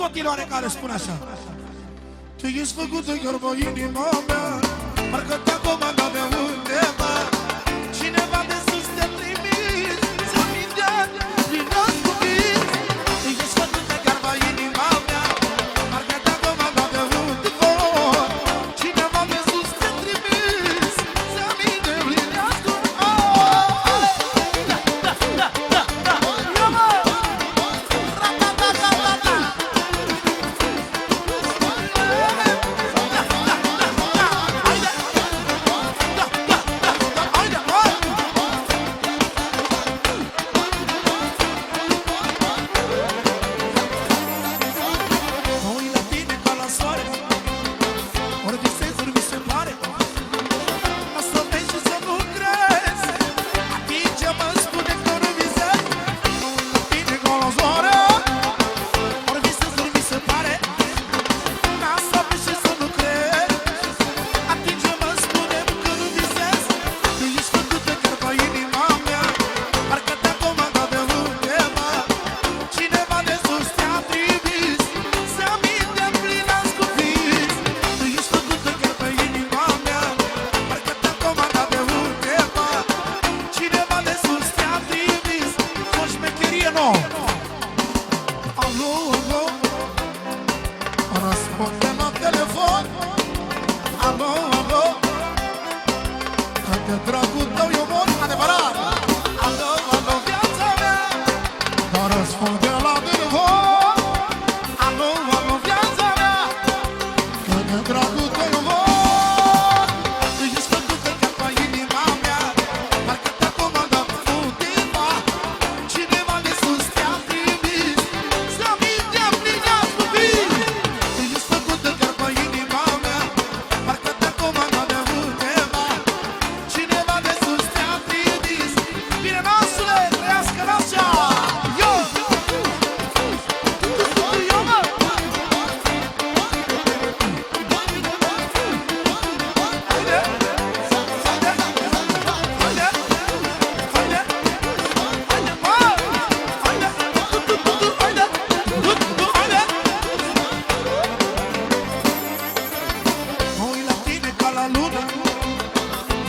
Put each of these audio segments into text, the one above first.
continuare care spune așa: tu ești făcută chiar pe inima mea, parcă te-a comandat de undeva. Cineva de sus te trimis să minte prin ascubiți. Tu ești făcută chiar pe inima mea, parcă te-a comandat de undeva. Cineva de sus te trimis să minte prin ascubiți. Răspunde la telefon. Alo, alo, de dragul tău eu mor, adevărat. Alo, alo, viața mea. Dar răspunde la telefon. Alo, alo, viața mea. De dragul tău eu mor. Tu ești făcută chiar pe inima mea, parcă te-a comandat undeva. Cineva de sus te-a trimis să minte plin ascubiți.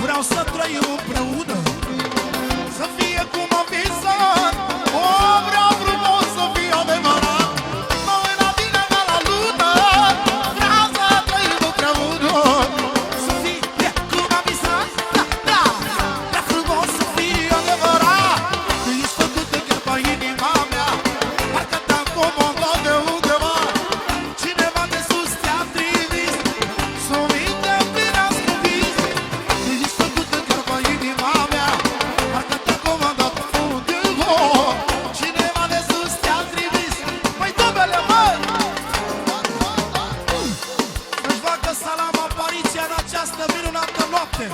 Vreau să trăim împreună, să fie cum am visat. O, vreau frumos să fie adevărat. Mă uit la tine ca la lună, vreau să trăim împreună, să fie cum am visat. Da, da, vreau frumos să fie adevărat. Tu ești făcută chiar pe inima mea, parcă te-am comandat de undeva. Cineva de sus te-a trimis să minte prin ascubiți. Tu ești făcută chiar pe inima mea, parcă te-a comandat undeva. Cineva de sus te-a trimis. Măi, dobele, măi! Să-și facă salam apariția în această minunată noapte,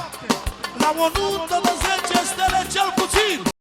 la o nuntă de 10 stele cel puțin.